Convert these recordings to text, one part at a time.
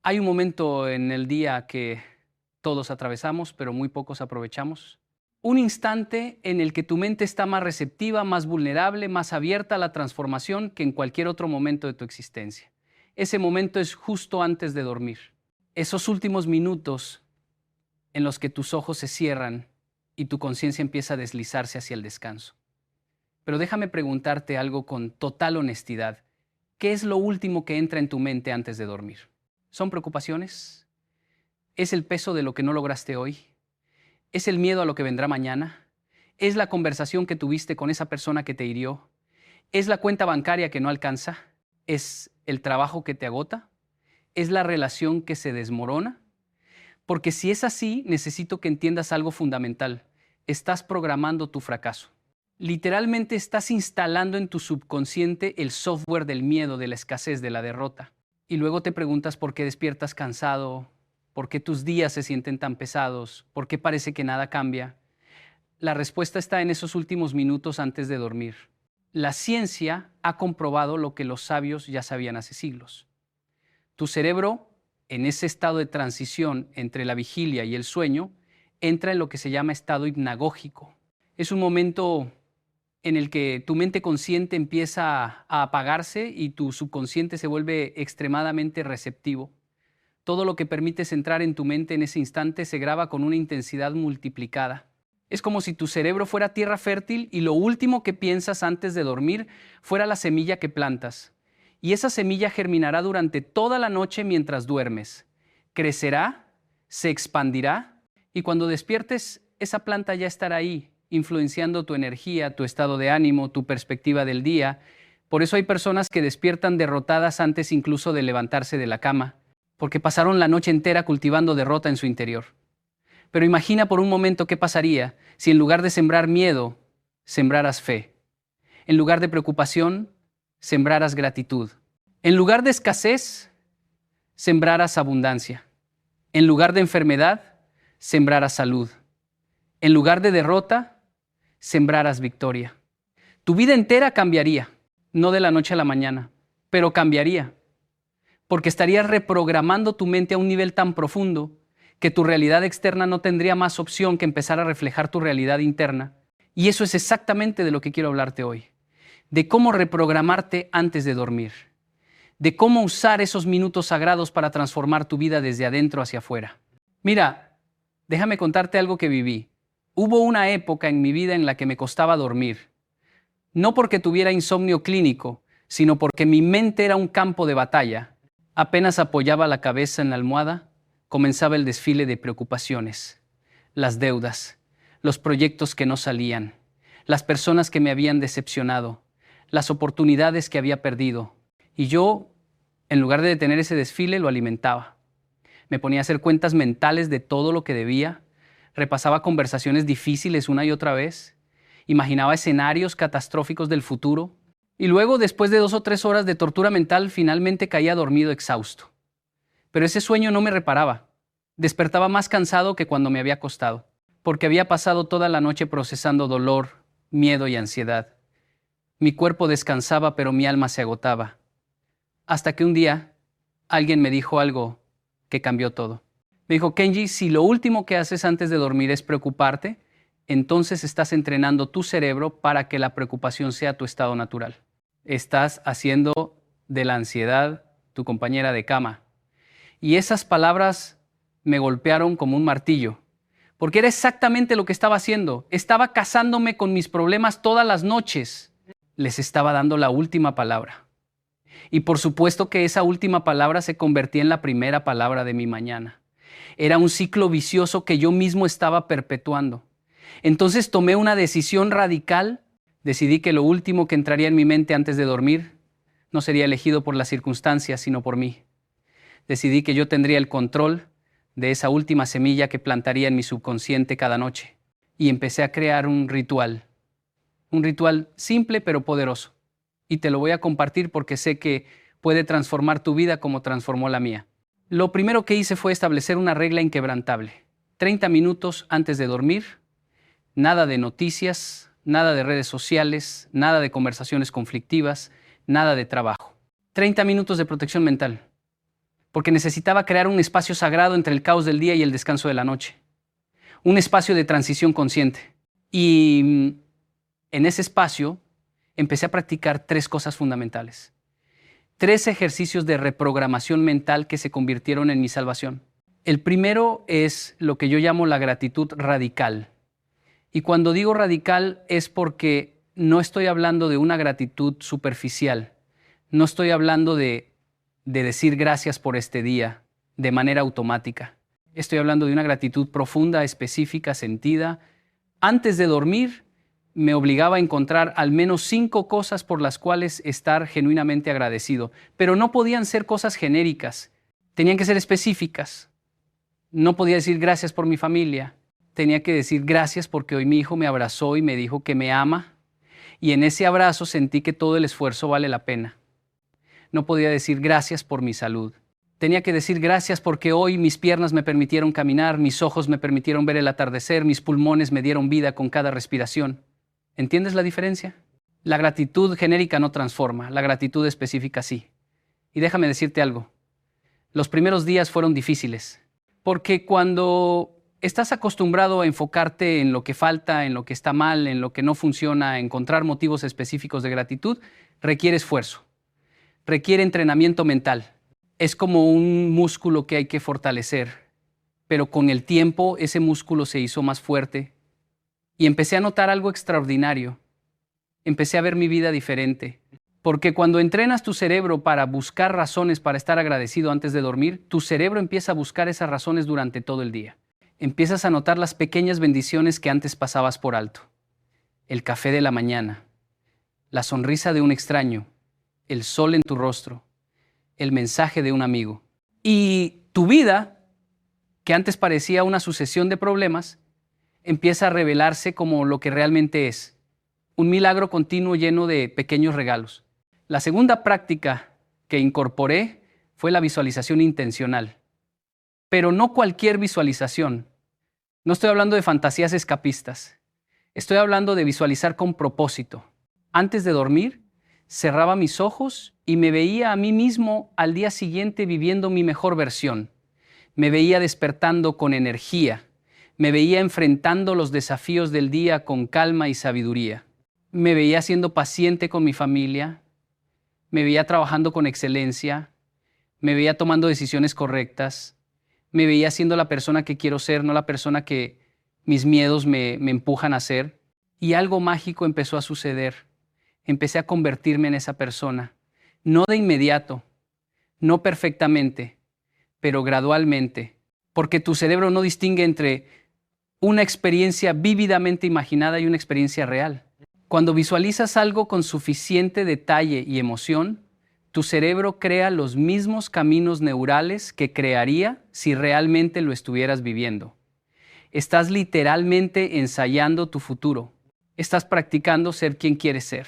Hay un momento en el día que todos atravesamos, pero muy pocos aprovechamos. Un instante en el que tu mente está más receptiva, más vulnerable, más abierta a la transformación que en cualquier otro momento de tu existencia. Ese momento es justo antes de dormir. Esos últimos minutos en los que tus ojos se cierran y tu conciencia empieza a deslizarse hacia el descanso. Pero déjame preguntarte algo con total honestidad. ¿Qué es lo último que entra en tu mente antes de dormir? ¿Son preocupaciones? ¿Es el peso de lo que no lograste hoy? ¿Es el miedo a lo que vendrá mañana? ¿Es la conversación que tuviste con esa persona que te hirió? ¿Es la cuenta bancaria que no alcanza? ¿Es el trabajo que te agota? ¿Es la relación que se desmorona? Porque si es así, necesito que entiendas algo fundamental. Estás programando tu fracaso. Literalmente estás instalando en tu subconsciente el software del miedo, de la escasez, de la derrota. Y luego te preguntas por qué despiertas cansado, por qué tus días se sienten tan pesados, por qué parece que nada cambia. La respuesta está en esos últimos minutos antes de dormir. La ciencia ha comprobado lo que los sabios ya sabían hace siglos. Tu cerebro, en ese estado de transición entre la vigilia y el sueño, entra en lo que se llama estado hipnagógico. Es un momento en el que tu mente consciente empieza a apagarse y tu subconsciente se vuelve extremadamente receptivo. Todo lo que permites entrar en tu mente en ese instante se graba con una intensidad multiplicada. Es como si tu cerebro fuera tierra fértil y lo último que piensas antes de dormir fuera la semilla que plantas. Y esa semilla germinará durante toda la noche mientras duermes. Crecerá, se expandirá y cuando despiertes, esa planta ya estará ahí, influenciando tu energía, tu estado de ánimo, tu perspectiva del día. Por eso hay personas que despiertan derrotadas antes incluso de levantarse de la cama, porque pasaron la noche entera cultivando derrota en su interior. Pero imagina por un momento qué pasaría si en lugar de sembrar miedo, sembraras fe. En lugar de preocupación, sembraras gratitud. En lugar de escasez, sembraras abundancia. En lugar de enfermedad, sembraras salud. En lugar de derrota, sembraras victoria. Tu vida entera cambiaría, no de la noche a la mañana, pero cambiaría, porque estarías reprogramando tu mente a un nivel tan profundo que tu realidad externa no tendría más opción que empezar a reflejar tu realidad interna. Y eso es exactamente de lo que quiero hablarte hoy, de cómo reprogramarte antes de dormir, de cómo usar esos minutos sagrados para transformar tu vida desde adentro hacia afuera. Mira, déjame contarte algo que viví. Hubo una época en mi vida en la que me costaba dormir, no porque tuviera insomnio clínico, sino porque mi mente era un campo de batalla. Apenas apoyaba la cabeza en la almohada, comenzaba el desfile de preocupaciones, las deudas, los proyectos que no salían, las personas que me habían decepcionado, las oportunidades que había perdido. Y yo, en lugar de detener ese desfile, lo alimentaba. Me ponía a hacer cuentas mentales de todo lo que debía, repasaba conversaciones difíciles una y otra vez, imaginaba escenarios catastróficos del futuro, y luego, después de 2 o 3 horas de tortura mental, finalmente caía dormido exhausto. Pero ese sueño no me reparaba. Despertaba más cansado que cuando me había acostado, porque había pasado toda la noche procesando dolor, miedo y ansiedad. Mi cuerpo descansaba, pero mi alma se agotaba. Hasta que un día, alguien me dijo algo que cambió todo. Me dijo: Kenji, si lo último que haces antes de dormir es preocuparte, entonces estás entrenando tu cerebro para que la preocupación sea tu estado natural. Estás haciendo de la ansiedad tu compañera de cama. Y esas palabras me golpearon como un martillo, porque era exactamente lo que estaba haciendo. Estaba casándome con mis problemas todas las noches. Les estaba dando la última palabra. Y por supuesto que esa última palabra se convertía en la primera palabra de mi mañana. Era un ciclo vicioso que yo mismo estaba perpetuando. Entonces tomé una decisión radical. Decidí que lo último que entraría en mi mente antes de dormir no sería elegido por las circunstancias, sino por mí. Decidí que yo tendría el control de esa última semilla que plantaría en mi subconsciente cada noche. Y empecé a crear un ritual simple pero poderoso. Y te lo voy a compartir porque sé que puede transformar tu vida como transformó la mía. Lo primero que hice fue establecer una regla inquebrantable. 30 minutos antes de dormir, nada de noticias, nada de redes sociales, nada de conversaciones conflictivas, nada de trabajo. 30 minutos de protección mental. porque necesitaba crear un espacio sagrado entre el caos del día y el descanso de la noche, un espacio de transición consciente. Y en ese espacio empecé a practicar 3 cosas fundamentales, 3 ejercicios de reprogramación mental que se convirtieron en mi salvación. El primero es lo que yo llamo la gratitud radical. Y cuando digo radical es porque no estoy hablando de una gratitud superficial, no estoy hablando de decir gracias por este día de manera automática. Estoy hablando de una gratitud profunda, específica, sentida. Antes de dormir, me obligaba a encontrar al menos 5 cosas por las cuales estar genuinamente agradecido. Pero no podían ser cosas genéricas, tenían que ser específicas. No podía decir gracias por mi familia, tenía que decir gracias porque hoy mi hijo me abrazó y me dijo que me ama. Y en ese abrazo sentí que todo el esfuerzo vale la pena. No podía decir gracias por mi salud. Tenía que decir gracias porque hoy mis piernas me permitieron caminar, mis ojos me permitieron ver el atardecer, mis pulmones me dieron vida con cada respiración. ¿Entiendes la diferencia? La gratitud genérica no transforma, la gratitud específica sí. Y déjame decirte algo. Los primeros días fueron difíciles, porque cuando estás acostumbrado a enfocarte en lo que falta, en lo que está mal, en lo que no funciona, a encontrar motivos específicos de gratitud, requiere esfuerzo, requiere entrenamiento mental. Es como un músculo que hay que fortalecer, pero con el tiempo ese músculo se hizo más fuerte y empecé a notar algo extraordinario. Empecé a ver mi vida diferente, porque cuando entrenas tu cerebro para buscar razones para estar agradecido antes de dormir, tu cerebro empieza a buscar esas razones durante todo el día. Empiezas a notar las pequeñas bendiciones que antes pasabas por alto. El café de la mañana, la sonrisa de un extraño, el sol en tu rostro, el mensaje de un amigo. Y tu vida, que antes parecía una sucesión de problemas, empieza a revelarse como lo que realmente es, un milagro continuo lleno de pequeños regalos. La segunda práctica que incorporé fue la visualización intencional. Pero no cualquier visualización. No estoy hablando de fantasías escapistas. Estoy hablando de visualizar con propósito. Antes de dormir, cerraba mis ojos y me veía a mí mismo al día siguiente viviendo mi mejor versión. Me veía despertando con energía. Me veía enfrentando los desafíos del día con calma y sabiduría. Me veía siendo paciente con mi familia. Me veía trabajando con excelencia. Me veía tomando decisiones correctas. Me veía siendo la persona que quiero ser, no la persona que mis miedos me empujan a ser. Y algo mágico empezó a suceder. Empecé a convertirme en esa persona. No de inmediato, no perfectamente, pero gradualmente. Porque tu cerebro no distingue entre una experiencia vívidamente imaginada y una experiencia real. Cuando visualizas algo con suficiente detalle y emoción, tu cerebro crea los mismos caminos neurales que crearía si realmente lo estuvieras viviendo. Estás literalmente ensayando tu futuro. Estás practicando ser quien quieres ser.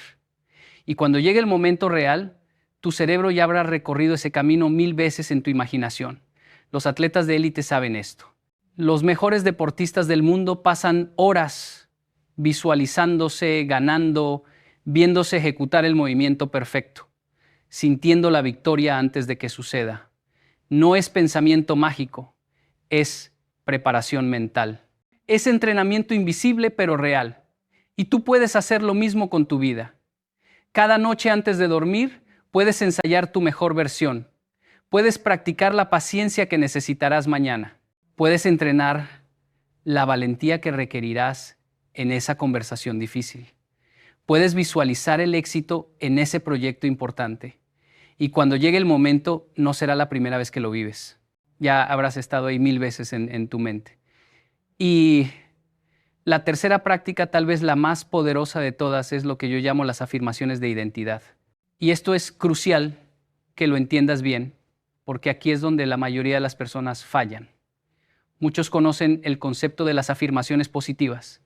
Y cuando llegue el momento real, tu cerebro ya habrá recorrido ese camino 1000 veces en tu imaginación. Los atletas de élite saben esto. Los mejores deportistas del mundo pasan horas visualizándose, ganando, viéndose ejecutar el movimiento perfecto, sintiendo la victoria antes de que suceda. No es pensamiento mágico, es preparación mental. Es entrenamiento invisible pero real. Y tú puedes hacer lo mismo con tu vida. Cada noche antes de dormir, puedes ensayar tu mejor versión. Puedes practicar la paciencia que necesitarás mañana. Puedes entrenar la valentía que requerirás en esa conversación difícil. Puedes visualizar el éxito en ese proyecto importante. Y cuando llegue el momento, no será la primera vez que lo vives. Ya habrás estado ahí 1000 veces en tu mente. Y la tercera práctica, tal vez la más poderosa de todas, es lo que yo llamo las afirmaciones de identidad. Y esto es crucial que lo entiendas bien, porque aquí es donde la mayoría de las personas fallan. Muchos conocen el concepto de las afirmaciones positivas.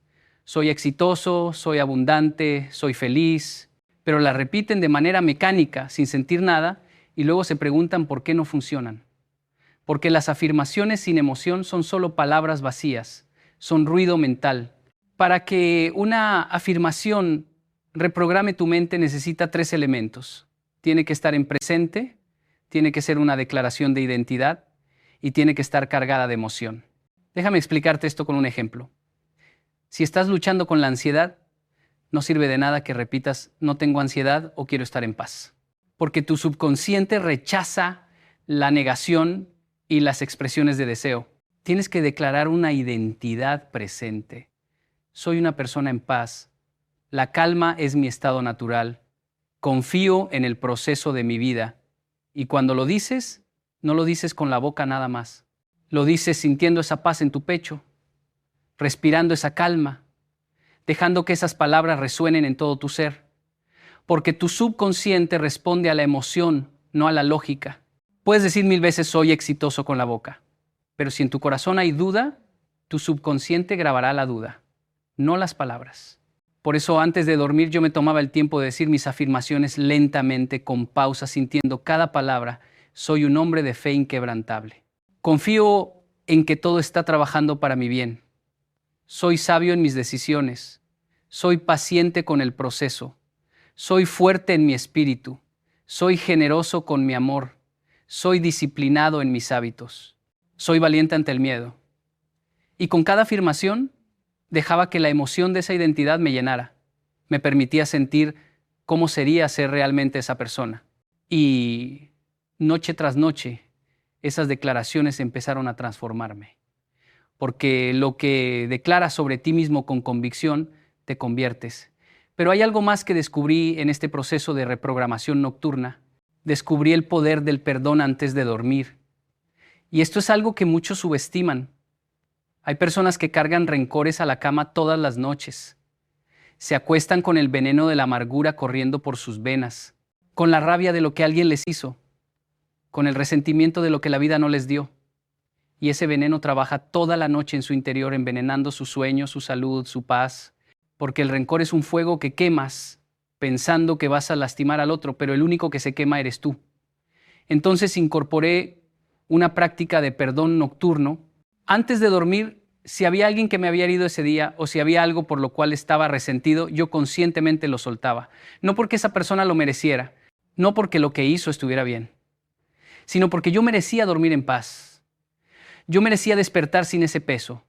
Soy exitoso, soy abundante, soy feliz, pero la repiten de manera mecánica, sin sentir nada, y luego se preguntan por qué no funcionan. Porque las afirmaciones sin emoción son solo palabras vacías, son ruido mental. Para que una afirmación reprograme tu mente necesita 3 elementos. Tiene que estar en presente, tiene que ser una declaración de identidad y tiene que estar cargada de emoción. Déjame explicarte esto con un ejemplo. Si estás luchando con la ansiedad, no sirve de nada que repitas no tengo ansiedad o quiero estar en paz, porque tu subconsciente rechaza la negación y las expresiones de deseo. Tienes que declarar una identidad presente. Soy una persona en paz. La calma es mi estado natural. Confío en el proceso de mi vida. Y cuando lo dices, no lo dices con la boca nada más. Lo dices sintiendo esa paz en tu pecho, respirando esa calma, dejando que esas palabras resuenen en todo tu ser. Porque tu subconsciente responde a la emoción, no a la lógica. Puedes decir 1000 veces soy exitoso con la boca, pero si en tu corazón hay duda, tu subconsciente grabará la duda, no las palabras. Por eso antes de dormir yo me tomaba el tiempo de decir mis afirmaciones lentamente, con pausa, sintiendo cada palabra. Soy un hombre de fe inquebrantable. Confío en que todo está trabajando para mi bien. Soy sabio en mis decisiones. Soy paciente con el proceso. Soy fuerte en mi espíritu. Soy generoso con mi amor. Soy disciplinado en mis hábitos. Soy valiente ante el miedo. Y con cada afirmación, dejaba que la emoción de esa identidad me llenara. Me permitía sentir cómo sería ser realmente esa persona. Y noche tras noche, esas declaraciones empezaron a transformarme. Porque lo que declaras sobre ti mismo con convicción, te conviertes. Pero hay algo más que descubrí en este proceso de reprogramación nocturna. Descubrí el poder del perdón antes de dormir. Y esto es algo que muchos subestiman. Hay personas que cargan rencores a la cama todas las noches. Se acuestan con el veneno de la amargura corriendo por sus venas, con la rabia de lo que alguien les hizo, con el resentimiento de lo que la vida no les dio. Y ese veneno trabaja toda la noche en su interior, envenenando sus sueños, su salud, su paz, porque el rencor es un fuego que quemas pensando que vas a lastimar al otro, pero el único que se quema eres tú. Entonces incorporé una práctica de perdón nocturno. Antes de dormir, si había alguien que me había herido ese día o si había algo por lo cual estaba resentido, yo conscientemente lo soltaba. No porque esa persona lo mereciera, no porque lo que hizo estuviera bien, sino porque yo merecía dormir en paz. Yo merecía despertar sin ese peso.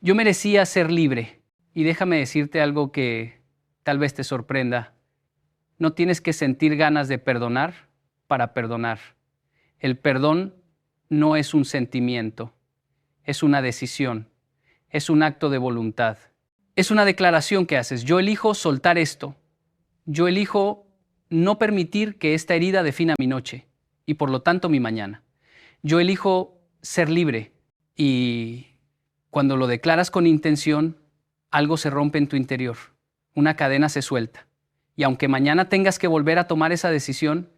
Yo merecía ser libre. Y déjame decirte algo que tal vez te sorprenda. No tienes que sentir ganas de perdonar para perdonar. El perdón no es un sentimiento. Es una decisión, es un acto de voluntad. Es una declaración que haces. Yo elijo soltar esto. Yo elijo no permitir que esta herida defina mi noche y por lo tanto mi mañana. Yo elijo ser libre y cuando lo declaras con intención, algo se rompe en tu interior, una cadena se suelta. Y aunque mañana tengas que volver a tomar esa decisión,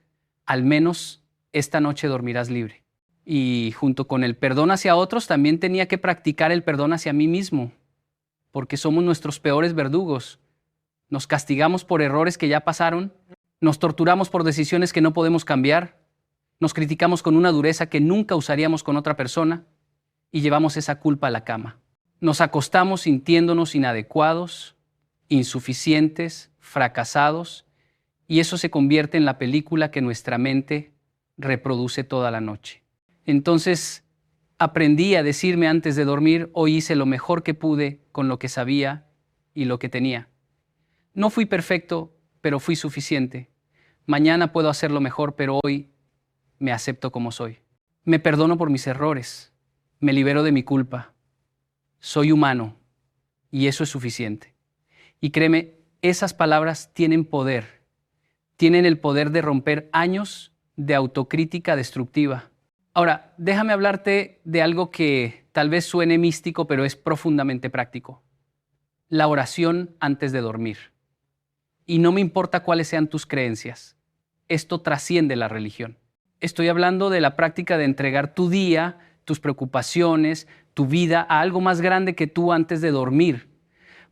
al menos esta noche dormirás libre. Y junto con el perdón hacia otros, también tenía que practicar el perdón hacia mí mismo, porque somos nuestros peores verdugos. Nos castigamos por errores que ya pasaron, nos torturamos por decisiones que no podemos cambiar, nos criticamos con una dureza que nunca usaríamos con otra persona y llevamos esa culpa a la cama. Nos acostamos sintiéndonos inadecuados, insuficientes, fracasados, y eso se convierte en la película que nuestra mente reproduce toda la noche. Entonces aprendí a decirme antes de dormir, hoy hice lo mejor que pude con lo que sabía y lo que tenía. No fui perfecto, pero fui suficiente. Mañana puedo hacerlo mejor, pero hoy me acepto como soy. Me perdono por mis errores, me libero de mi culpa. Soy humano y eso es suficiente. Y créeme, esas palabras tienen poder. Tienen el poder de romper años de autocrítica destructiva. Ahora, déjame hablarte de algo que tal vez suene místico, pero es profundamente práctico. La oración antes de dormir. Y no me importa cuáles sean tus creencias. Esto trasciende la religión. Estoy hablando de la práctica de entregar tu día, tus preocupaciones, tu vida a algo más grande que tú antes de dormir.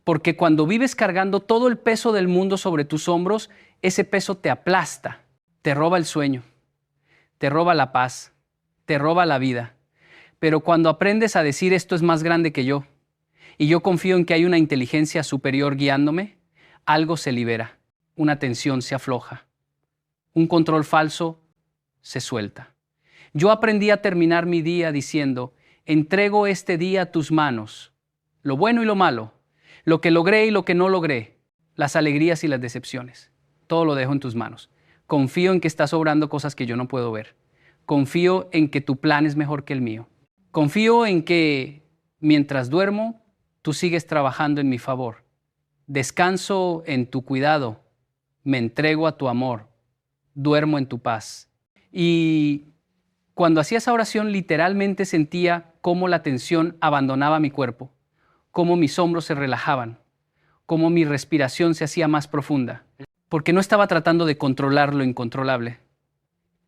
Porque cuando vives cargando todo el peso del mundo sobre tus hombros, ese peso te aplasta, te roba el sueño, te roba la paz, te roba la vida. Pero cuando aprendes a decir esto es más grande que yo, y yo confío en que hay una inteligencia superior guiándome, algo se libera, una tensión se afloja, un control falso se suelta. Yo aprendí a terminar mi día diciendo, entrego este día a tus manos, lo bueno y lo malo, lo que logré y lo que no logré, las alegrías y las decepciones. Todo lo dejo en tus manos. Confío en que estás obrando cosas que yo no puedo ver. Confío en que tu plan es mejor que el mío. Confío en que mientras duermo, tú sigues trabajando en mi favor. Descanso en tu cuidado. Me entrego a tu amor. Duermo en tu paz. Y cuando hacía esa oración, literalmente sentía cómo la tensión abandonaba mi cuerpo, cómo mis hombros se relajaban, cómo mi respiración se hacía más profunda, porque no estaba tratando de controlar lo incontrolable.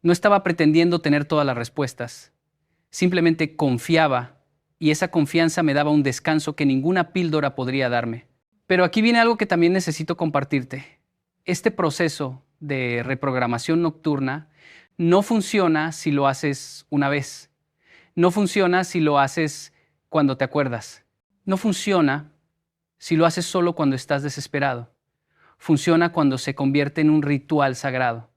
No estaba pretendiendo tener todas las respuestas. Simplemente confiaba y esa confianza me daba un descanso que ninguna píldora podría darme. Pero aquí viene algo que también necesito compartirte. Este proceso de reprogramación nocturna no funciona si lo haces una vez. No funciona si lo haces cuando te acuerdas. No funciona si lo haces solo cuando estás desesperado. Funciona cuando se convierte en un ritual sagrado,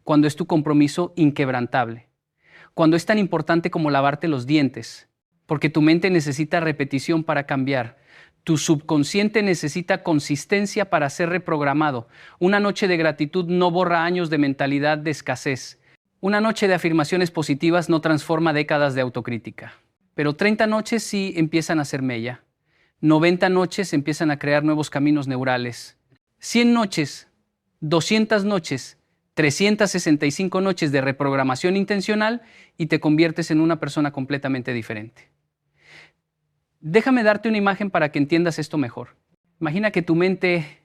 cuando es tu compromiso inquebrantable, cuando es tan importante como lavarte los dientes, porque tu mente necesita repetición para cambiar. Tu subconsciente necesita consistencia para ser reprogramado. Una noche de gratitud no borra años de mentalidad de escasez. Una noche de afirmaciones positivas no transforma décadas de autocrítica. Pero 30 noches sí empiezan a ser mella. 90 noches empiezan a crear nuevos caminos neurales. 100 noches, 200 noches, 365 noches de reprogramación intencional y te conviertes en una persona completamente diferente. Déjame darte una imagen para que entiendas esto mejor. Imagina que tu mente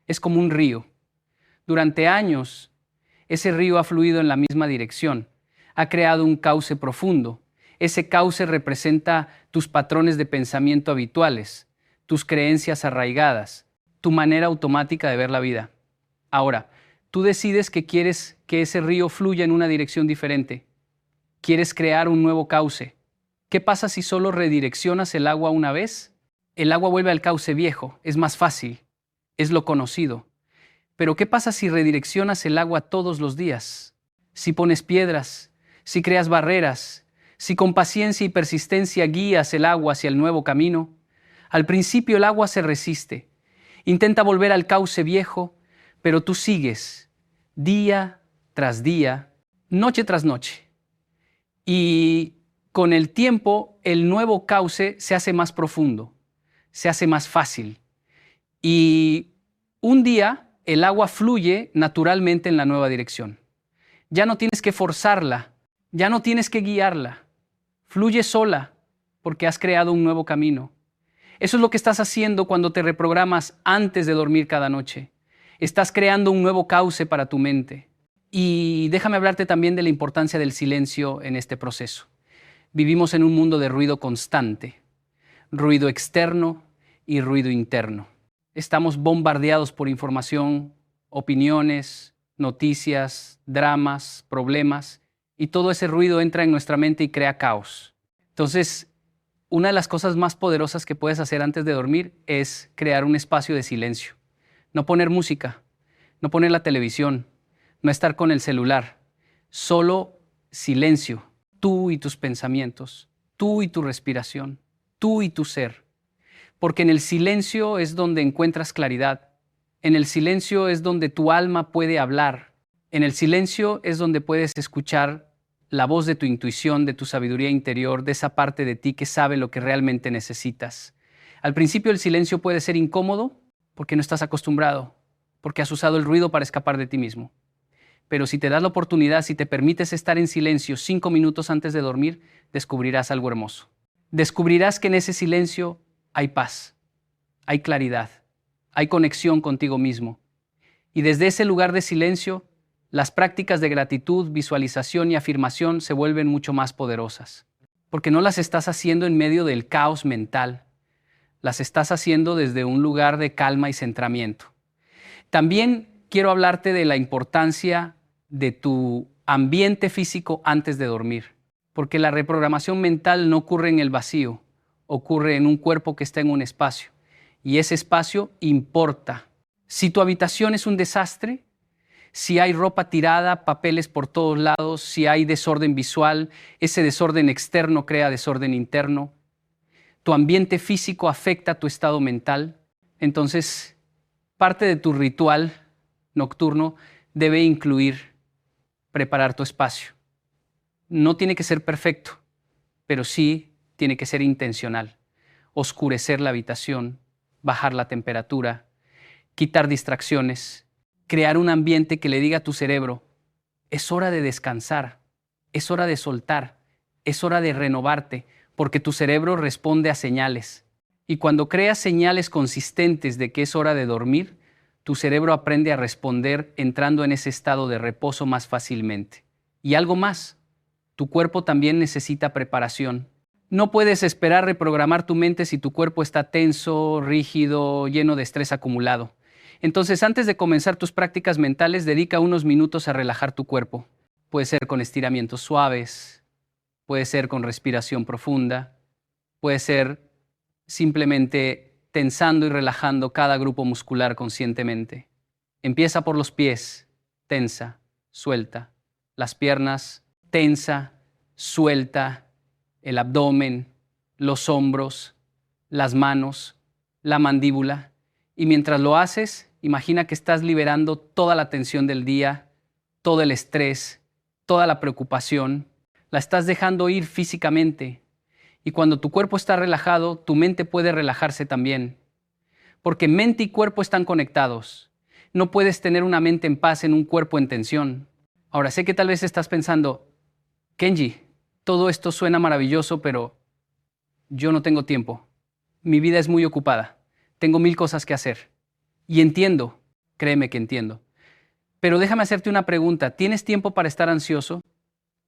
es como un río. Durante años, ese río ha fluido en la misma dirección. Ha creado un cauce profundo. Ese cauce representa tus patrones de pensamiento habituales, tus creencias arraigadas, tu manera automática de ver la vida. Ahora, tú decides que quieres que ese río fluya en una dirección diferente. Quieres crear un nuevo cauce. ¿Qué pasa si solo redireccionas el agua una vez? El agua vuelve al cauce viejo, es más fácil, es lo conocido. Pero ¿qué pasa si redireccionas el agua todos los días? Si pones piedras, si creas barreras, si con paciencia y persistencia guías el agua hacia el nuevo camino. Al principio el agua se resiste, intenta volver al cauce viejo, pero tú sigues, día tras día, noche tras noche. Y con el tiempo, el nuevo cauce se hace más profundo, se hace más fácil. Y un día el agua fluye naturalmente en la nueva dirección. Ya no tienes que forzarla, ya no tienes que guiarla. Fluye sola porque has creado un nuevo camino. Eso es lo que estás haciendo cuando te reprogramas antes de dormir cada noche. Estás creando un nuevo cauce para tu mente. Y déjame hablarte también de la importancia del silencio en este proceso. Vivimos en un mundo de ruido constante, ruido externo y ruido interno. Estamos bombardeados por información, opiniones, noticias, dramas, problemas, y todo ese ruido entra en nuestra mente y crea caos. Entonces, una de las cosas más poderosas que puedes hacer antes de dormir es crear un espacio de silencio. No poner música, no poner la televisión, no estar con el celular, solo silencio. Tú y tus pensamientos, tú y tu respiración, tú y tu ser. Porque en el silencio es donde encuentras claridad. En el silencio es donde tu alma puede hablar. En el silencio es donde puedes escuchar la voz de tu intuición, de tu sabiduría interior, de esa parte de ti que sabe lo que realmente necesitas. Al principio el silencio puede ser incómodo porque no estás acostumbrado, porque has usado el ruido para escapar de ti mismo. Pero si te das la oportunidad, si te permites estar en silencio 5 minutos antes de dormir, descubrirás algo hermoso. Descubrirás que en ese silencio hay paz, hay claridad, hay conexión contigo mismo. Y desde ese lugar de silencio, las prácticas de gratitud, visualización y afirmación se vuelven mucho más poderosas. Porque no las estás haciendo en medio del caos mental, las estás haciendo desde un lugar de calma y centramiento. También quiero hablarte de la importancia de tu ambiente físico antes de dormir, porque la reprogramación mental no ocurre en el vacío, ocurre en un cuerpo que está en un espacio, y ese espacio importa. Si tu habitación es un desastre, Si hay ropa tirada, papeles por todos lados, si hay desorden visual, ese desorden externo crea desorden interno. Tu ambiente físico afecta tu estado mental. Entonces, parte de tu ritual nocturno debe incluir preparar tu espacio. No tiene que ser perfecto, pero sí tiene que ser intencional. Oscurecer la habitación, bajar la temperatura, quitar distracciones, crear un ambiente que le diga a tu cerebro, es hora de descansar, es hora de soltar, es hora de renovarte, porque tu cerebro responde a señales. Y cuando creas señales consistentes de que es hora de dormir, tu cerebro aprende a responder entrando en ese estado de reposo más fácilmente. Y algo más, tu cuerpo también necesita preparación. No puedes esperar reprogramar tu mente si tu cuerpo está tenso, rígido, lleno de estrés acumulado. Entonces, antes de comenzar tus prácticas mentales, dedica unos minutos a relajar tu cuerpo. Puede ser con estiramientos suaves, puede ser con respiración profunda, puede ser simplemente tensando y relajando cada grupo muscular conscientemente. Empieza por los pies, tensa, suelta. Las piernas, tensa, suelta. El abdomen, los hombros, las manos, la mandíbula. Y mientras lo haces, imagina que estás liberando toda la tensión del día, todo el estrés, toda la preocupación. La estás dejando ir físicamente. Y cuando tu cuerpo está relajado, tu mente puede relajarse también. Porque mente y cuerpo están conectados. No puedes tener una mente en paz en un cuerpo en tensión. Ahora, sé que tal vez estás pensando, Kenji, todo esto suena maravilloso, pero yo no tengo tiempo. Mi vida es muy ocupada. Tengo 1000 cosas que hacer. Y entiendo, créeme que entiendo. Pero déjame hacerte una pregunta. ¿Tienes tiempo para estar ansioso?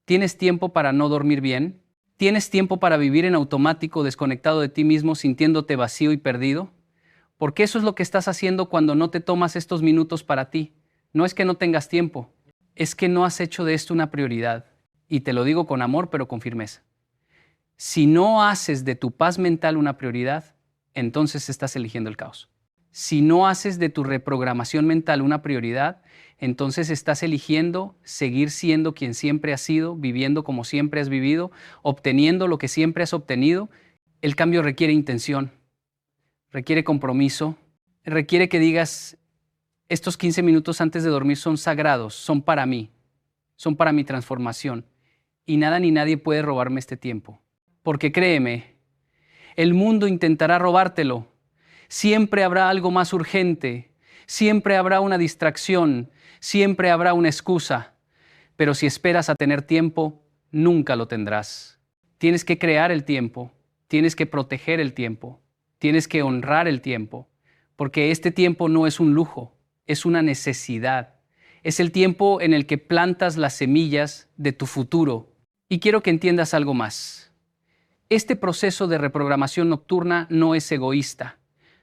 ¿Tienes tiempo para no dormir bien? ¿Tienes tiempo para vivir en automático, desconectado de ti mismo, sintiéndote vacío y perdido? Porque eso es lo que estás haciendo cuando no te tomas estos minutos para ti. No es que no tengas tiempo, es que no has hecho de esto una prioridad. Y te lo digo con amor, pero con firmeza. Si no haces de tu paz mental una prioridad, entonces estás eligiendo el caos. Si no haces de tu reprogramación mental una prioridad, entonces estás eligiendo seguir siendo quien siempre has sido, viviendo como siempre has vivido, obteniendo lo que siempre has obtenido. El cambio requiere intención, requiere compromiso, requiere que digas, estos 15 minutos antes de dormir son sagrados, son para mí, son para mi transformación. Y nada ni nadie puede robarme este tiempo. Porque créeme, el mundo intentará robártelo. Siempre habrá algo más urgente, siempre habrá una distracción, siempre habrá una excusa. Pero si esperas a tener tiempo, nunca lo tendrás. Tienes que crear el tiempo, tienes que proteger el tiempo, tienes que honrar el tiempo, porque este tiempo no es un lujo, es una necesidad. Es el tiempo en el que plantas las semillas de tu futuro. Y quiero que entiendas algo más. Este proceso de reprogramación nocturna no es egoísta.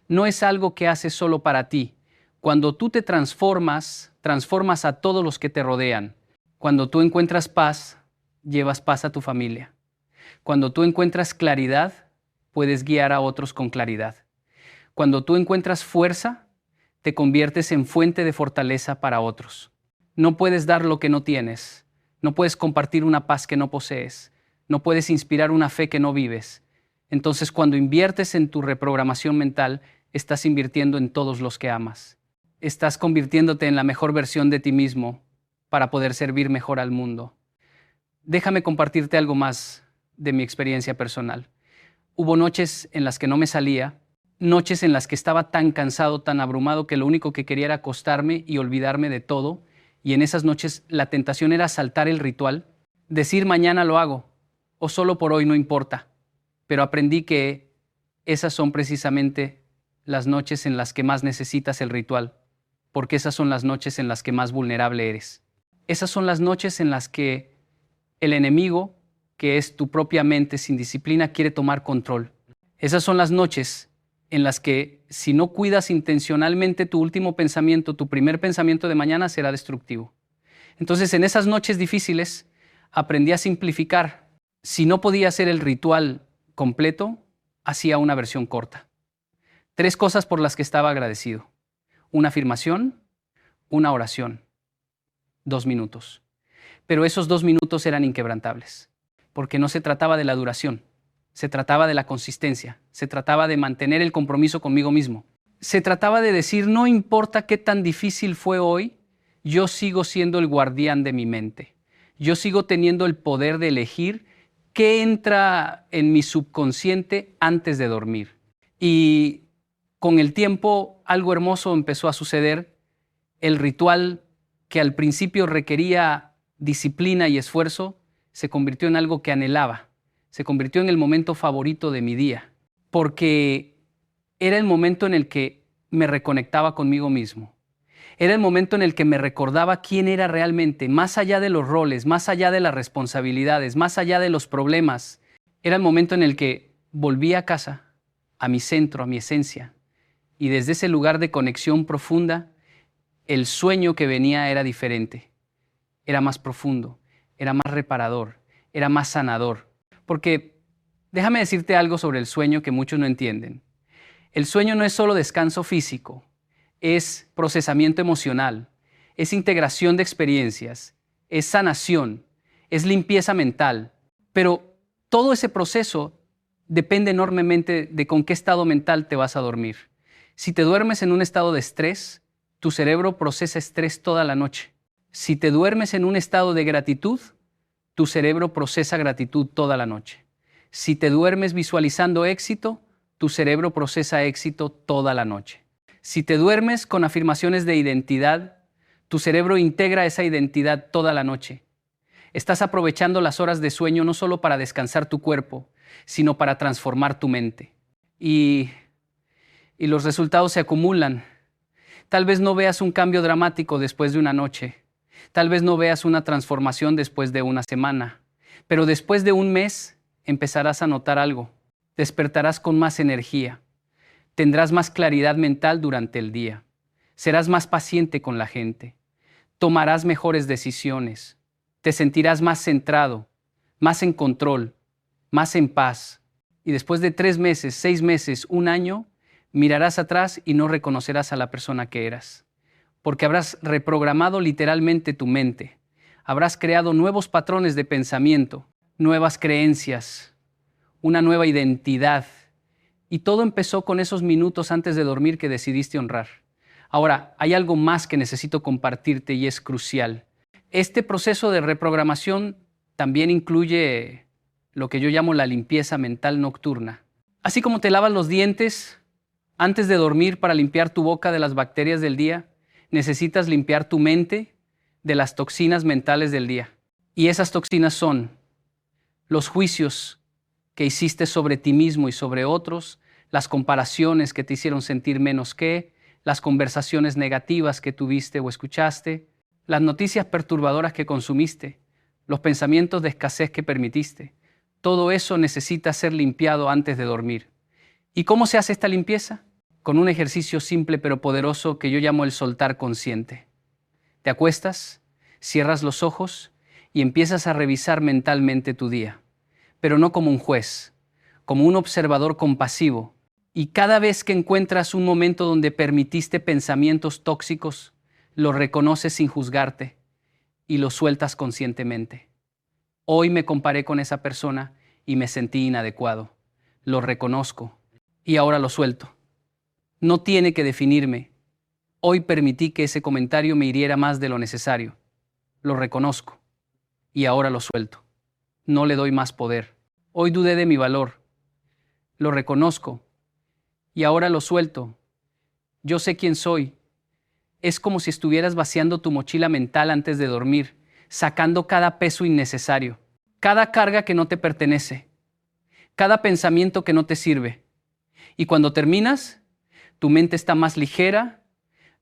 No es algo que haces solo para ti. Cuando tú te transformas, transformas a todos los que te rodean. Cuando tú encuentras paz, llevas paz a tu familia. Cuando tú encuentras claridad, puedes guiar a otros con claridad. Cuando tú encuentras fuerza, te conviertes en fuente de fortaleza para otros. No puedes dar lo que no tienes. No puedes compartir una paz que no posees. No puedes inspirar una fe que no vives. Entonces, cuando inviertes en tu reprogramación mental, estás invirtiendo en todos los que amas. Estás convirtiéndote en la mejor versión de ti mismo para poder servir mejor al mundo. Déjame compartirte algo más de mi experiencia personal. Hubo noches en las que no me salía, noches en las que estaba tan cansado, tan abrumado, que lo único que quería era acostarme y olvidarme de todo. Y en esas noches la tentación era saltar el ritual, decir mañana lo hago, o solo por hoy no importa. Pero aprendí que esas son precisamente las noches en las que más necesitas el ritual, porque esas son las noches en las que más vulnerable eres. Esas son las noches en las que el enemigo, que es tu propia mente sin disciplina, quiere tomar control. Esas son las noches en las que, si no cuidas intencionalmente tu último pensamiento, tu primer pensamiento de mañana será destructivo. Entonces, en esas noches difíciles, aprendí a simplificar. Si no podía hacer el ritual completo, hacía una versión corta. 3 cosas por las que estaba agradecido: una afirmación, una oración 2 minutos. Pero esos 2 minutos eran inquebrantables, porque no se trataba de la duración, se trataba de la consistencia, se trataba de mantener el compromiso conmigo mismo. Se trataba de decir, no importa qué tan difícil fue hoy, yo sigo siendo el guardián de mi mente. Yo sigo teniendo el poder de elegir qué entra en mi subconsciente antes de dormir. Y con el tiempo algo hermoso empezó a suceder. El ritual que al principio requería disciplina y esfuerzo se convirtió en algo que anhelaba. Se convirtió en el momento favorito de mi día, porque era el momento en el que me reconectaba conmigo mismo. Era el momento en el que me recordaba quién era realmente, más allá de los roles, más allá de las responsabilidades, más allá de los problemas. Era el momento en el que volví a casa, a mi centro, a mi esencia. Y desde ese lugar de conexión profunda, el sueño que venía era diferente. Era más profundo, era más reparador, era más sanador. Porque déjame decirte algo sobre el sueño que muchos no entienden. El sueño no es solo descanso físico, es procesamiento emocional, es integración de experiencias, es sanación, es limpieza mental. Pero todo ese proceso depende enormemente de con qué estado mental te vas a dormir. Si te duermes en un estado de estrés, tu cerebro procesa estrés toda la noche. Si te duermes en un estado de gratitud, tu cerebro procesa gratitud toda la noche. Si te duermes visualizando éxito, tu cerebro procesa éxito toda la noche. Si te duermes con afirmaciones de identidad, tu cerebro integra esa identidad toda la noche. Estás aprovechando las horas de sueño no solo para descansar tu cuerpo, sino para transformar tu mente. Y los resultados se acumulan. Tal vez no veas un cambio dramático después de una noche. Tal vez no veas una transformación después de una semana. Pero después de un mes empezarás a notar algo. Despertarás con más energía. Tendrás más claridad mental durante el día. Serás más paciente con la gente. Tomarás mejores decisiones. Te sentirás más centrado, más en control, más en paz. Y después de 3 meses, 6 meses, un año, mirarás atrás y no reconocerás a la persona que eras. Porque habrás reprogramado literalmente tu mente. Habrás creado nuevos patrones de pensamiento, nuevas creencias, una nueva identidad. Y todo empezó con esos minutos antes de dormir que decidiste honrar. Ahora, hay algo más que necesito compartirte y es crucial. Este proceso de reprogramación también incluye lo que yo llamo la limpieza mental nocturna. Así como te lavas los dientes antes de dormir para limpiar tu boca de las bacterias del día, necesitas limpiar tu mente de las toxinas mentales del día. Y esas toxinas son los juicios que hiciste sobre ti mismo y sobre otros, las comparaciones que te hicieron sentir menos que, las conversaciones negativas que tuviste o escuchaste, las noticias perturbadoras que consumiste, los pensamientos de escasez que permitiste. Todo eso necesita ser limpiado antes de dormir. ¿Y cómo se hace esta limpieza? Con un ejercicio simple pero poderoso que yo llamo el soltar consciente. Te acuestas, cierras los ojos y empiezas a revisar mentalmente tu día, pero no como un juez, como un observador compasivo. Y cada vez que encuentras un momento donde permitiste pensamientos tóxicos, lo reconoces sin juzgarte y lo sueltas conscientemente. Hoy me comparé con esa persona y me sentí inadecuado. Lo reconozco y ahora lo suelto. No tiene que definirme. Hoy permití que ese comentario me hiriera más de lo necesario. Lo reconozco y ahora lo suelto. No le doy más poder. Hoy dudé de mi valor. Lo reconozco y ahora lo suelto. Yo sé quién soy. Es como si estuvieras vaciando tu mochila mental antes de dormir, sacando cada peso innecesario, cada carga que no te pertenece, cada pensamiento que no te sirve. Y cuando terminas, tu mente está más ligera,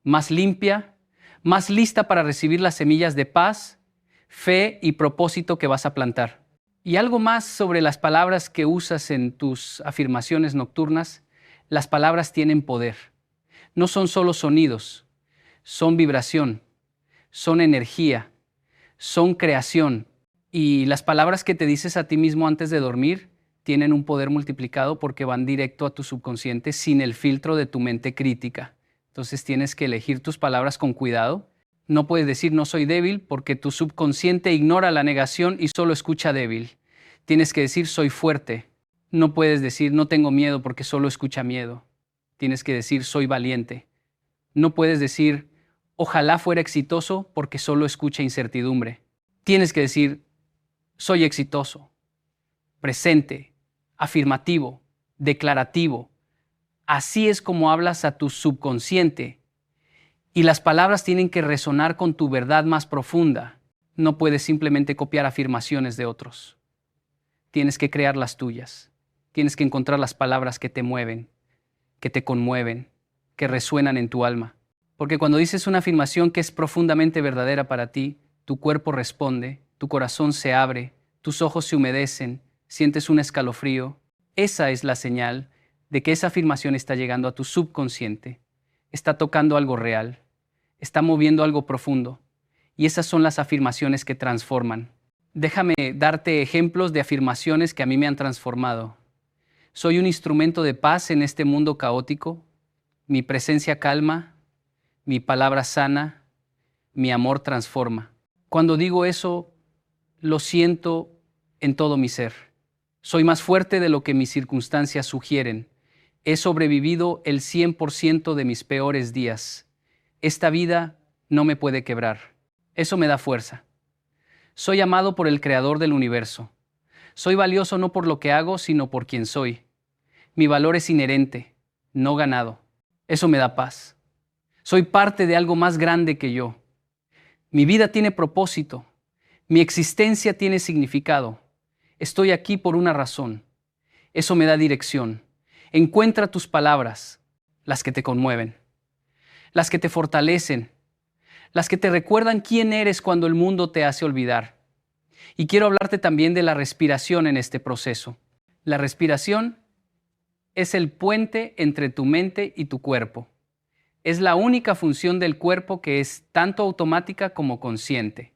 más limpia, más lista para recibir las semillas de paz, fe y propósito que vas a plantar. Y algo más sobre las palabras que usas en tus afirmaciones nocturnas. Las palabras tienen poder. No son solo sonidos, son vibración, son energía, son creación. Y las palabras que te dices a ti mismo antes de dormir tienen un poder multiplicado porque van directo a tu subconsciente sin el filtro de tu mente crítica. Entonces tienes que elegir tus palabras con cuidado No puedes decir no soy débil porque tu subconsciente ignora la negación y solo escucha débil. Tienes que decir soy fuerte. No puedes decir no tengo miedo porque solo escucha miedo. Tienes que decir soy valiente. No puedes decir ojalá fuera exitoso porque solo escucha incertidumbre. Tienes que decir soy exitoso, presente, afirmativo, declarativo. Así es como hablas a tu subconsciente. Y las palabras tienen que resonar con tu verdad más profunda. No puedes simplemente copiar afirmaciones de otros. Tienes que crear las tuyas. Tienes que encontrar las palabras que te mueven, que te conmueven, que resuenan en tu alma. Porque cuando dices una afirmación que es profundamente verdadera para ti, tu cuerpo responde, tu corazón se abre, tus ojos se humedecen, sientes un escalofrío. Esa es la señal de que esa afirmación está llegando a tu subconsciente. Está tocando algo real, está moviendo algo profundo, y esas son las afirmaciones que transforman. Déjame darte ejemplos de afirmaciones que a mí me han transformado. Soy un instrumento de paz en este mundo caótico, mi presencia calma, mi palabra sana, mi amor transforma. Cuando digo eso, lo siento en todo mi ser. Soy más fuerte de lo que mis circunstancias sugieren. He sobrevivido el 100% de mis peores días. Esta vida no me puede quebrar. Eso me da fuerza. Soy amado por el Creador del universo. Soy valioso no por lo que hago, sino por quien soy. Mi valor es inherente, no ganado. Eso me da paz. Soy parte de algo más grande que yo. Mi vida tiene propósito. Mi existencia tiene significado. Estoy aquí por una razón. Eso me da dirección. Encuentra tus palabras, las que te conmueven, las que te fortalecen, las que te recuerdan quién eres cuando el mundo te hace olvidar. Y quiero hablarte también de la respiración en este proceso. La respiración es el puente entre tu mente y tu cuerpo. Es la única función del cuerpo que es tanto automática como consciente.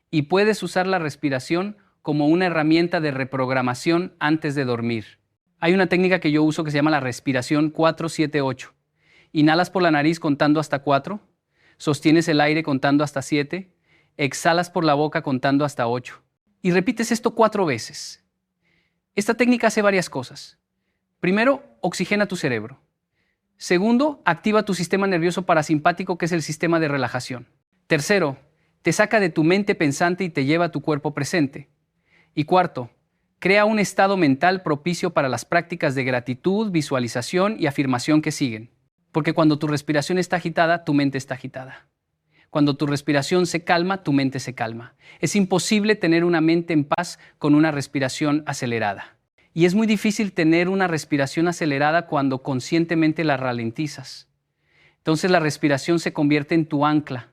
Y puedes usar la respiración como una herramienta de reprogramación antes de dormir. Hay una técnica que yo uso que se llama la respiración 4-7-8. Inhalas por la nariz contando hasta 4, sostienes el aire contando hasta 7, exhalas por la boca contando hasta 8. Y repites esto 4 veces. Esta técnica hace varias cosas. Primero, oxigena tu cerebro. Segundo, activa tu sistema nervioso parasimpático, que es el sistema de relajación. Tercero, te saca de tu mente pensante y te lleva a tu cuerpo presente. Y cuarto, crea un estado mental propicio para las prácticas de gratitud, visualización y afirmación que siguen. Porque cuando tu respiración está agitada, tu mente está agitada. Cuando tu respiración se calma, tu mente se calma. Es imposible tener una mente en paz con una respiración acelerada. Y es muy difícil tener una respiración acelerada cuando conscientemente la ralentizas. Entonces la respiración se convierte en tu ancla,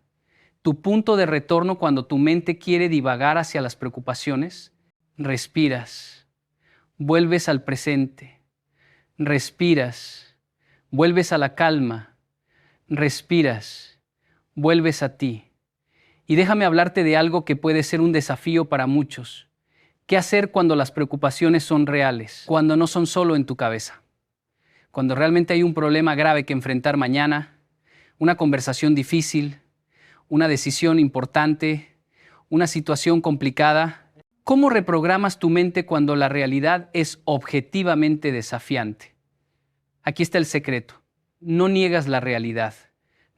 tu punto de retorno cuando tu mente quiere divagar hacia las preocupaciones. Respiras, vuelves al presente, respiras, vuelves a la calma, respiras, vuelves a ti. Y déjame hablarte de algo que puede ser un desafío para muchos. ¿Qué hacer cuando las preocupaciones son reales? Cuando no son solo en tu cabeza. Cuando realmente hay un problema grave que enfrentar mañana, una conversación difícil, una decisión importante, una situación complicada. ¿Cómo reprogramas tu mente cuando la realidad es objetivamente desafiante? Aquí está el secreto. No niegas la realidad.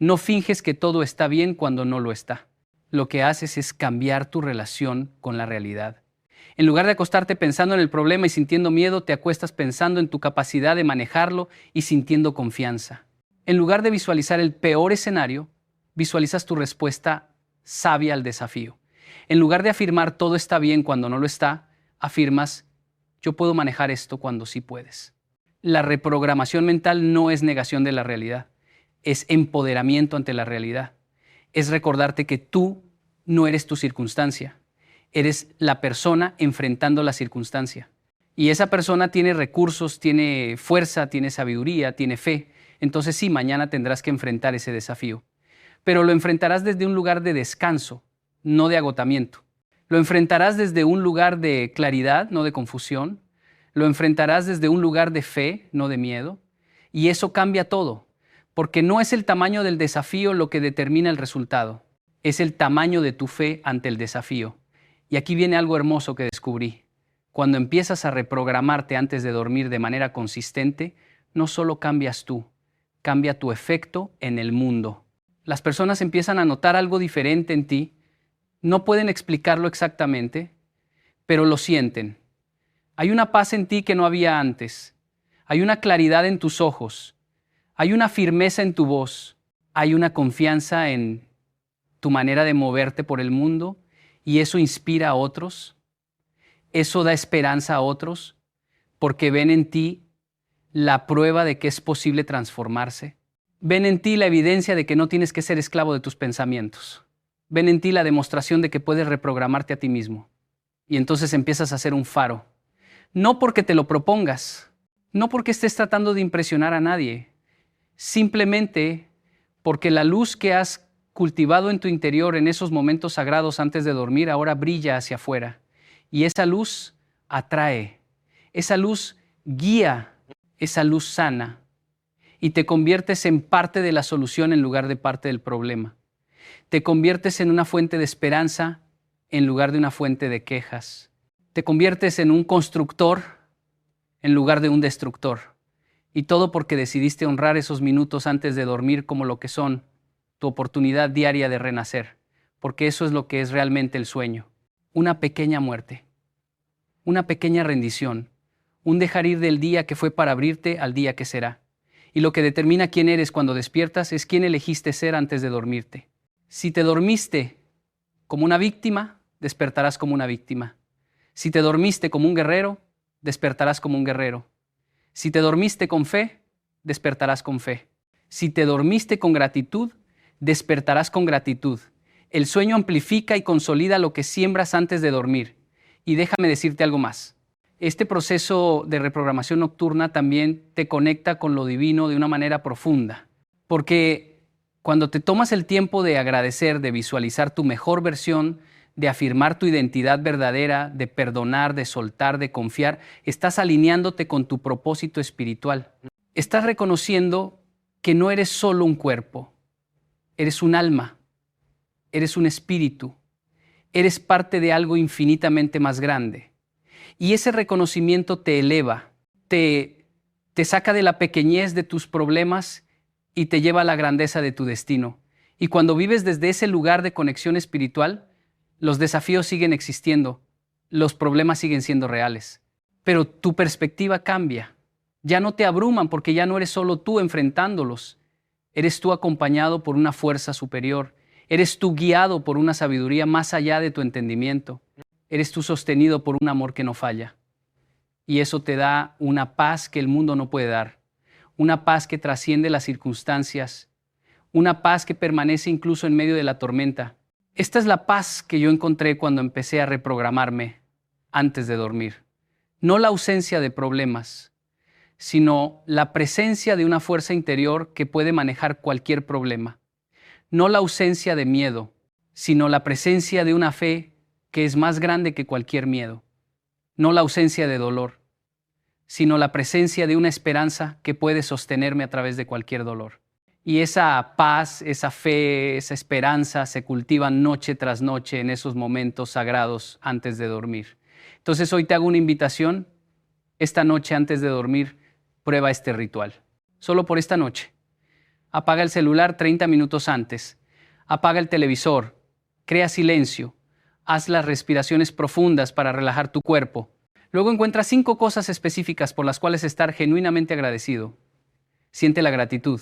No finges que todo está bien cuando no lo está. Lo que haces es cambiar tu relación con la realidad. En lugar de acostarte pensando en el problema y sintiendo miedo, te acuestas pensando en tu capacidad de manejarlo y sintiendo confianza. En lugar de visualizar el peor escenario, visualizas tu respuesta sabia al desafío. En lugar de afirmar todo está bien cuando no lo está, afirmas yo puedo manejar esto cuando sí puedes. La reprogramación mental no es negación de la realidad, es empoderamiento ante la realidad. Es recordarte que tú no eres tu circunstancia, eres la persona enfrentando la circunstancia. Y esa persona tiene recursos, tiene fuerza, tiene sabiduría, tiene fe. Entonces sí, mañana tendrás que enfrentar ese desafío. Pero lo enfrentarás desde un lugar de descanso, no de agotamiento. Lo enfrentarás desde un lugar de claridad, no de confusión. Lo enfrentarás desde un lugar de fe, no de miedo. Y eso cambia todo, porque no es el tamaño del desafío lo que determina el resultado. es el tamaño de tu fe ante el desafío. Y aquí viene algo hermoso que descubrí. Cuando empiezas a reprogramarte antes de dormir de manera consistente, no solo cambias tú, cambia tu efecto en el mundo. Las personas empiezan a notar algo diferente en ti, no pueden explicarlo exactamente, pero lo sienten. Hay una paz en ti que no había antes, hay una claridad en tus ojos, hay una firmeza en tu voz, hay una confianza en tu manera de moverte por el mundo y eso inspira a otros, eso da esperanza a otros porque ven en ti la prueba de que es posible transformarse. Ven en ti la evidencia de que no tienes que ser esclavo de tus pensamientos. Ven en ti la demostración de que puedes reprogramarte a ti mismo. Y entonces empiezas a ser un faro. No porque te lo propongas, no porque estés tratando de impresionar a nadie, simplemente porque la luz que has cultivado en tu interior en esos momentos sagrados antes de dormir ahora brilla hacia afuera. Y esa luz atrae, esa luz guía, esa luz sana. Y te conviertes en parte de la solución en lugar de parte del problema. Te conviertes en una fuente de esperanza en lugar de una fuente de quejas. Te conviertes en un constructor en lugar de un destructor. Y todo porque decidiste honrar esos minutos antes de dormir como lo que son, tu oportunidad diaria de renacer. Porque eso es lo que es realmente el sueño. Una pequeña muerte, una pequeña rendición, un dejar ir del día que fue para abrirte al día que será. Y lo que determina quién eres cuando despiertas es quién elegiste ser antes de dormirte. Si te dormiste como una víctima, despertarás como una víctima. Si te dormiste como un guerrero, despertarás como un guerrero. Si te dormiste con fe, despertarás con fe. Si te dormiste con gratitud, despertarás con gratitud. El sueño amplifica y consolida lo que siembras antes de dormir. Y déjame decirte algo más. Este proceso de reprogramación nocturna también te conecta con lo divino de una manera profunda. Porque cuando te tomas el tiempo de agradecer, de visualizar tu mejor versión, de afirmar tu identidad verdadera, de perdonar, de soltar, de confiar, estás alineándote con tu propósito espiritual. Estás reconociendo que no eres solo un cuerpo, eres un alma, eres un espíritu, eres parte de algo infinitamente más grande. Y ese reconocimiento te eleva, te saca de la pequeñez de tus problemas y te lleva a la grandeza de tu destino. Y cuando vives desde ese lugar de conexión espiritual, los desafíos siguen existiendo, los problemas siguen siendo reales. Pero tu perspectiva cambia. Ya no te abruman porque ya no eres solo tú enfrentándolos. Eres tú acompañado por una fuerza superior. Eres tú guiado por una sabiduría más allá de tu entendimiento. Eres tú sostenido por un amor que no falla. Y eso te da una paz que el mundo no puede dar. Una paz que trasciende las circunstancias. Una paz que permanece incluso en medio de la tormenta. Esta es la paz que yo encontré cuando empecé a reprogramarme antes de dormir. No la ausencia de problemas, sino la presencia de una fuerza interior que puede manejar cualquier problema. No la ausencia de miedo, sino la presencia de una fe que es más grande que cualquier miedo. No la ausencia de dolor, sino la presencia de una esperanza que puede sostenerme a través de cualquier dolor. Y esa paz, esa fe, esa esperanza se cultivan noche tras noche en esos momentos sagrados antes de dormir. Entonces hoy te hago una invitación. Esta noche antes de dormir, prueba este ritual. Solo por esta noche. Apaga el celular 30 minutos antes. Apaga el televisor. Crea silencio. Haz las respiraciones profundas para relajar tu cuerpo. Luego encuentra 5 cosas específicas por las cuales estar genuinamente agradecido. Siente la gratitud.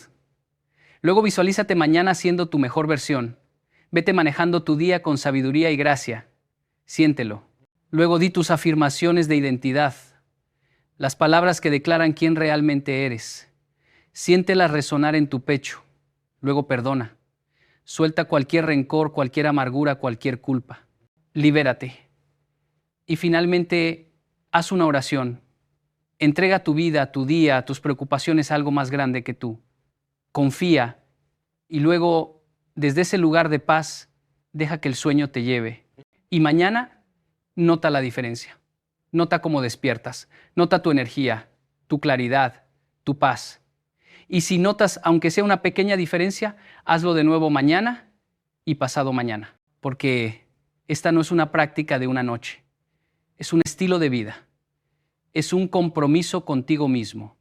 Luego visualízate mañana siendo tu mejor versión. Vete manejando tu día con sabiduría y gracia. Siéntelo. Luego di tus afirmaciones de identidad. Las palabras que declaran quién realmente eres. Siéntelas resonar en tu pecho. Luego perdona. Suelta cualquier rencor, cualquier amargura, cualquier culpa. Libérate. Y finalmente, haz una oración. Entrega tu vida, tu día, tus preocupaciones a algo más grande que tú. Confía y luego, desde ese lugar de paz, deja que el sueño te lleve. Y mañana, nota la diferencia. Nota cómo despiertas. Nota tu energía, tu claridad, tu paz. Y si notas, aunque sea una pequeña diferencia, hazlo de nuevo mañana y pasado mañana, porque esta no es una práctica de una noche, es un estilo de vida, es un compromiso contigo mismo,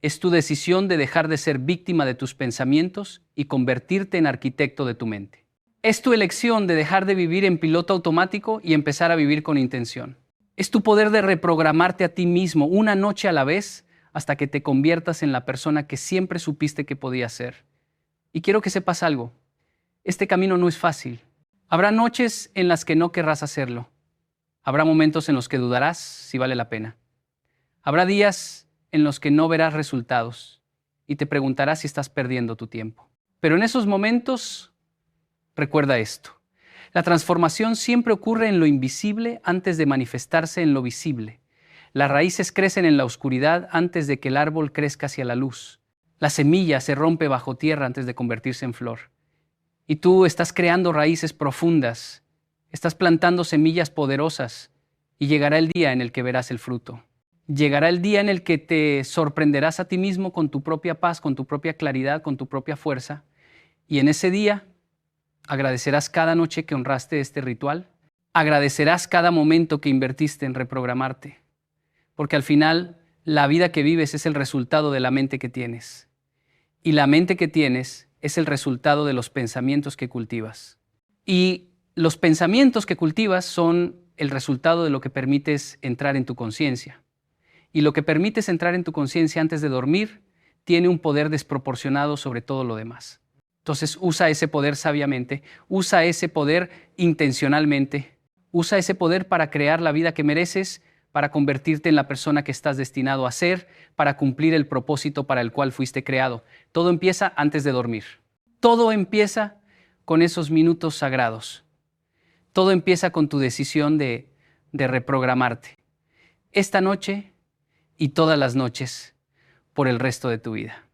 es tu decisión de dejar de ser víctima de tus pensamientos y convertirte en arquitecto de tu mente. Es tu elección de dejar de vivir en piloto automático y empezar a vivir con intención. Es tu poder de reprogramarte a ti mismo una noche a la vez hasta que te conviertas en la persona que siempre supiste que podías ser. Y quiero que sepas algo, este camino no es fácil. Habrá noches en las que no querrás hacerlo. Habrá momentos en los que dudarás si vale la pena. Habrá días en los que no verás resultados y te preguntarás si estás perdiendo tu tiempo. Pero en esos momentos, recuerda esto. La transformación siempre ocurre en lo invisible antes de manifestarse en lo visible. Las raíces crecen en la oscuridad antes de que el árbol crezca hacia la luz. La semilla se rompe bajo tierra antes de convertirse en flor. Y tú estás creando raíces profundas, estás plantando semillas poderosas y llegará el día en el que verás el fruto. Llegará el día en el que te sorprenderás a ti mismo con tu propia paz, con tu propia claridad, con tu propia fuerza. Y en ese día agradecerás cada noche que honraste este ritual. Agradecerás cada momento que invertiste en reprogramarte. Porque al final, la vida que vives es el resultado de la mente que tienes. Y la mente que tienes es el resultado de los pensamientos que cultivas. Y los pensamientos que cultivas son el resultado de lo que permites entrar en tu conciencia. Y lo que permites entrar en tu conciencia antes de dormir tiene un poder desproporcionado sobre todo lo demás. Entonces usa ese poder sabiamente, usa ese poder intencionalmente, usa ese poder para crear la vida que mereces, para convertirte en la persona que estás destinado a ser, para cumplir el propósito para el cual fuiste creado. Todo empieza antes de dormir. Todo empieza con esos minutos sagrados. Todo empieza con tu decisión de reprogramarte. Esta noche y todas las noches por el resto de tu vida.